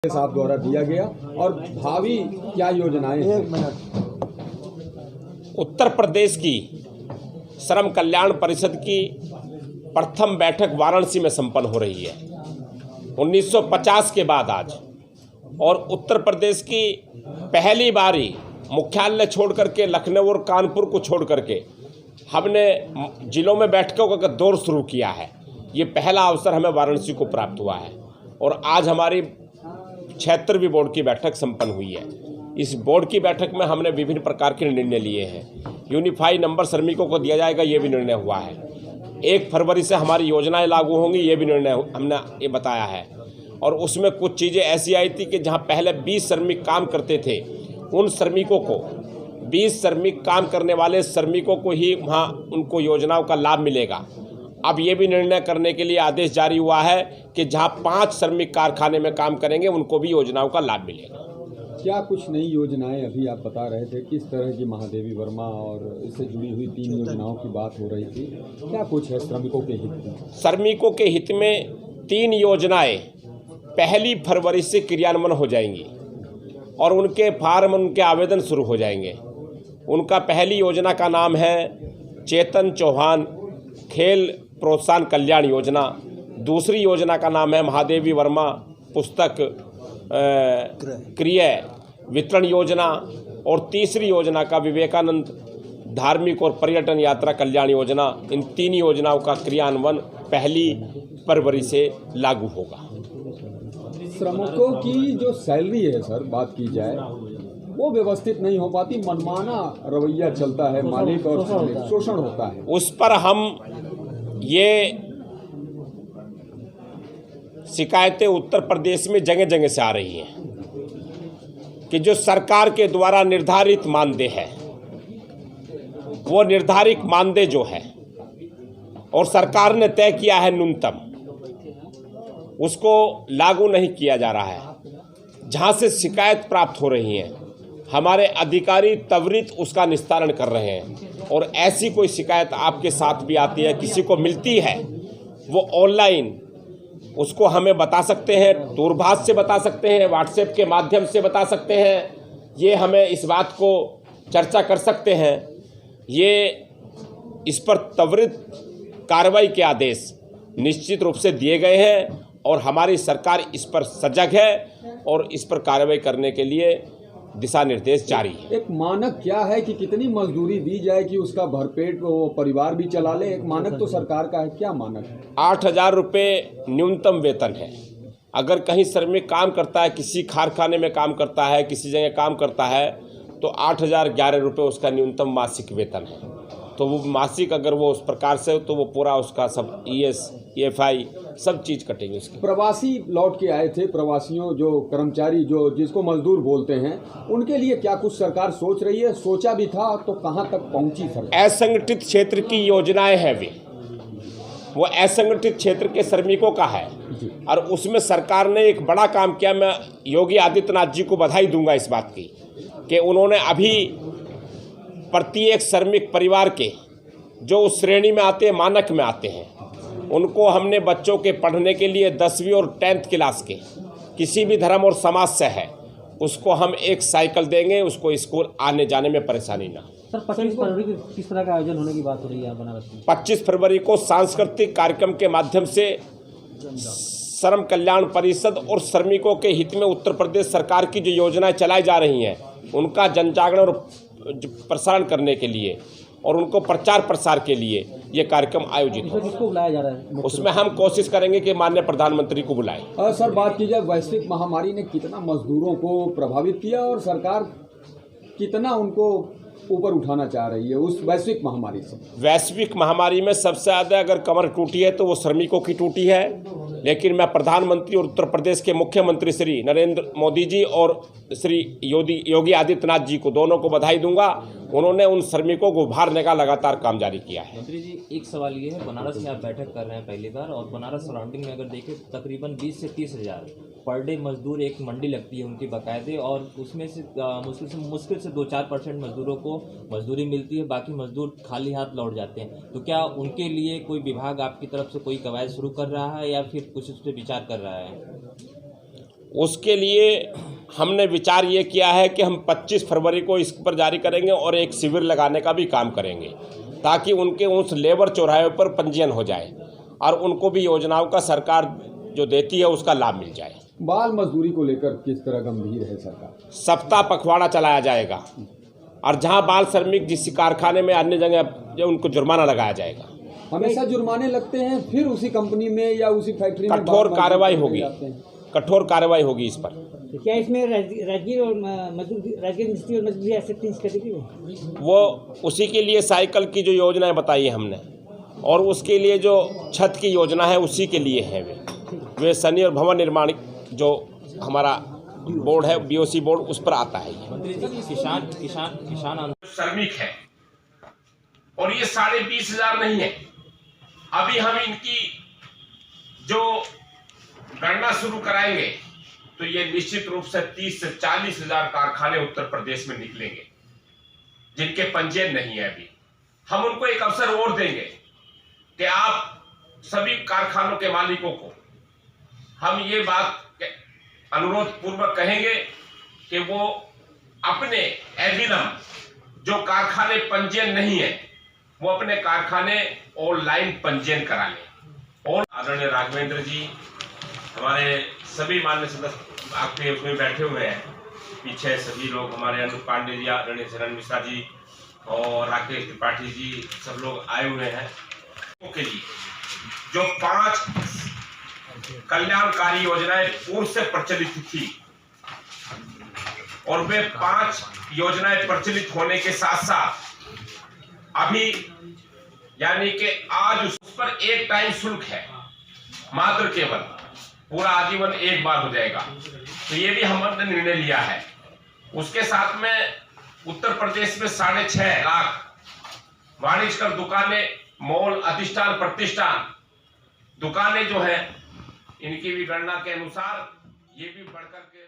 साहब द्वारा दिया गया और भावी क्या योजनाएं हैं? उत्तर प्रदेश की श्रम कल्याण परिषद की प्रथम बैठक वाराणसी में संपन्न हो रही है 1950 के बाद आज। और उत्तर प्रदेश की पहली बारी मुख्यालय छोड़ करके लखनऊ और कानपुर को छोड़ करके हमने जिलों में बैठकों का दौर शुरू किया है। ये पहला अवसर हमें वाराणसी को प्राप्त हुआ है और आज हमारी 76वीं बोर्ड की बैठक संपन्न हुई है। इस बोर्ड की बैठक में हमने विभिन्न प्रकार के निर्णय लिए हैं। यूनिफाई नंबर श्रमिकों को दिया जाएगा, ये भी निर्णय हुआ है। 1 फरवरी से हमारी योजनाएं लागू होंगी, ये भी निर्णय हमने ये बताया है। और उसमें कुछ चीज़ें ऐसी आई थी कि जहां पहले 20 श्रमिक काम करते थे, उन श्रमिकों को 20 श्रमिक काम करने वाले श्रमिकों को ही वहाँ उनको योजनाओं का लाभ मिलेगा। अब ये भी निर्णय करने के लिए आदेश जारी हुआ है कि जहां 5 श्रमिक कारखाने में काम करेंगे उनको भी योजनाओं का लाभ मिलेगा। क्या कुछ नई योजनाएं अभी आप बता रहे थे, किस तरह की महादेवी वर्मा और इससे जुड़ी हुई 3 योजनाओं की बात हो रही थी, क्या कुछ है श्रमिकों के हित में? श्रमिकों के हित में 3 योजनाएं 1 फरवरी से क्रियान्वयन हो जाएंगी और उनके फार्म, उनके आवेदन शुरू हो जाएंगे। उनका पहली योजना का नाम है चेतन चौहान खेल प्रोत्साहन कल्याण योजना। दूसरी योजना का नाम है महादेवी वर्मा पुस्तक क्रय वितरण योजना। और तीसरी योजना का विवेकानंद धार्मिक और पर्यटन यात्रा कल्याण योजना। इन 3 योजनाओं का क्रियान्वयन 1 फरवरी से लागू होगा। श्रमिकों की जो सैलरी है सर, बात की जाए, वो व्यवस्थित नहीं हो पाती, मनमाना रवैया चलता है, मालिक और शोषण होता है। उस पर हम ये शिकायतें उत्तर प्रदेश में जगह जगह से आ रही हैं कि जो सरकार के द्वारा निर्धारित मानदेय है, वो निर्धारित मानदेय जो है और सरकार ने तय किया है न्यूनतम, उसको लागू नहीं किया जा रहा है। जहां से शिकायत प्राप्त हो रही है, हमारे अधिकारी त्वरित उसका निस्तारण कर रहे हैं। और ऐसी कोई शिकायत आपके साथ भी आती है, किसी को मिलती है, वो ऑनलाइन उसको हमें बता सकते हैं, दूरभाष से बता सकते हैं, व्हाट्सएप के माध्यम से बता सकते हैं। ये हमें इस बात को चर्चा कर सकते हैं। ये इस पर त्वरित कार्रवाई के आदेश निश्चित रूप से दिए गए हैं और हमारी सरकार इस पर सजग है और इस पर कार्रवाई करने के लिए दिशा निर्देश जारी है। एक मानक क्या है कि कितनी मजदूरी दी जाए कि उसका भरपेट वो परिवार भी चला ले? एक मानक तो सरकार का है, क्या मानक है? 8,000 रुपये न्यूनतम वेतन है। अगर कहीं श्रमिक काम करता है, किसी कारखाने में काम करता है, किसी जगह काम करता है, तो 8,011 रुपये उसका न्यूनतम मासिक वेतन है। तो वो मासिक अगर वो उस प्रकार से, तो वो पूरा उसका सब ES, EFI सब चीज़ कटेंगे उसकी। प्रवासी लौट के आए थे, प्रवासियों जो कर्मचारी जो जिसको मजदूर बोलते हैं, उनके लिए क्या कुछ सरकार सोच रही है? सोचा भी था तो कहां तक पहुंची सरकार? असंगठित क्षेत्र की योजनाएं हैं, वो असंगठित क्षेत्र के श्रमिकों का है और उसमें सरकार ने एक बड़ा काम किया। मैं योगी आदित्यनाथ जी को बधाई दूंगा इस बात की कि उन्होंने अभी प्रत्येक श्रमिक परिवार के जो उस श्रेणी में आते हैं, मानक में आते हैं, उनको हमने बच्चों के पढ़ने के लिए 10वीं और 10th क्लास के किसी भी धर्म और समाज से है, उसको हम एक साइकिल देंगे, उसको स्कूल आने जाने में परेशानी ना। सर 25 फरवरी को किस तरह का आयोजन होने की बात हो रही है बनारस में? 25 फरवरी को सांस्कृतिक कार्यक्रम के माध्यम से श्रम कल्याण परिषद और श्रमिकों के हित में उत्तर प्रदेश सरकार की जो योजनाएं चलाई जा रही हैं, उनका जन जागरण और प्रसारण करने के लिए और उनको प्रचार प्रसार के लिए ये कार्यक्रम आयोजित हो। किसको बुलाया जा रहा है? उसमें हम कोशिश करेंगे कि माननीय प्रधानमंत्री को बुलाएं। सर, बात की जाए, वैश्विक महामारी ने कितना मजदूरों को प्रभावित किया और सरकार कितना उनको ऊपर उठाना चाह रही है उस वैश्विक महामारी से? वैश्विक महामारी में सबसे ज़्यादा अगर कमर टूटी है तो वो श्रमिकों की टूटी है। लेकिन मैं प्रधानमंत्री और उत्तर प्रदेश के मुख्यमंत्री श्री नरेंद्र मोदी जी और श्री योगी आदित्यनाथ जी को, दोनों को बधाई दूंगा। उन्होंने उन श्रमिकों को उभारने का लगातार काम जारी किया है। मंत्री जी, एक सवाल ये है, बनारस में आप बैठक कर रहे हैं पहली बार और बनारस सराउंडिंग में अगर देखें तकरीबन 20 से 30 हज़ार पर डे मजदूर एक मंडी लगती है उनकी बाकायदे, और उसमें से मुश्किल से 2-4% मजदूरों को मजदूरी मिलती है, बाकी मजदूर खाली हाथ लौट जाते हैं। तो क्या उनके लिए कोई विभाग आपकी तरफ से कोई कवायद शुरू कर रहा है या फिर कुछ उस पर विचार कर रहा है? उसके लिए हमने विचार ये किया है कि हम 25 फरवरी को इस पर जारी करेंगे और एक शिविर लगाने का भी काम करेंगे, ताकि उनके उस लेबर चौराहे पर पंजीयन हो जाए और उनको भी योजनाओं का सरकार जो देती है उसका लाभ मिल जाए। बाल मजदूरी को लेकर किस तरह गंभीर है सरकार? सप्ताह पखवाड़ा चलाया जाएगा और जहां बाल श्रमिक जिस कारखाने में अन्य जगह जो उनको जुर्माना लगाया जाएगा। हमेशा जुर्माने लगते हैं, फिर उसी कंपनी में या उसी फैक्ट्री में कठोर कार्रवाई होगी, जाते हैं। कठोर कार्रवाई होगी इस पर। तो क्या इसमें राजगीर और राजगीर मिस्त्री और मजदूरी आ सकती है इस कैटेगरी में? वो उसी के लिए साइकिल की जो योजनाएं बताई है हमने, और उसके लिए जो छत की योजना है उसी के लिए है वे सनी और भवन निर्माण जो हमारा बोर्ड है BOC बोर्ड, उस पर आता है। मंत्री जी, किसान श्रमिक है और ये 20,500 नहीं है। अभी हम इनकी जो गणना शुरू कराएंगे तो ये निश्चित रूप से 30 से 40 हजार कारखाने उत्तर प्रदेश में निकलेंगे जिनके पंजीयन नहीं है। अभी हम उनको एक अवसर और देंगे कि आप सभी कारखानों के मालिकों को हम ये बात अनुरोध पूर्वक कहेंगे कि वो अपने एविनम जो कारखाने पंजीयन नहीं है वो अपने कारखाने ऑनलाइन पंजीयन करा लें। और आदरणीय राघवेंद्र जी, हमारे सभी मान्य सदस्य आपके उसमें बैठे हुए हैं, पीछे सभी लोग हमारे अनूप पांडे जी, आदरणीय शरण मिश्रा जी और राकेश त्रिपाठी जी, सब लोग आए हुए हैं। के लिए जो 5 कल्याणकारी योजनाएं पूर्व से प्रचलित थी और वे 5 योजनाएं प्रचलित होने के साथ साथ अभी यानी कि आज उस पर एक टाइम शुल्क है, मात्र केवल पूरा आजीवन एक बार हो जाएगा। तो ये भी हमने निर्णय लिया है। उसके साथ में उत्तर प्रदेश में 6.5 लाख वाणिज्यकर दुकानें, मॉल, अधिष्ठान, प्रतिष्ठान दुकानें जो है, इनकी भी गणना के अनुसार ये भी बढ़कर के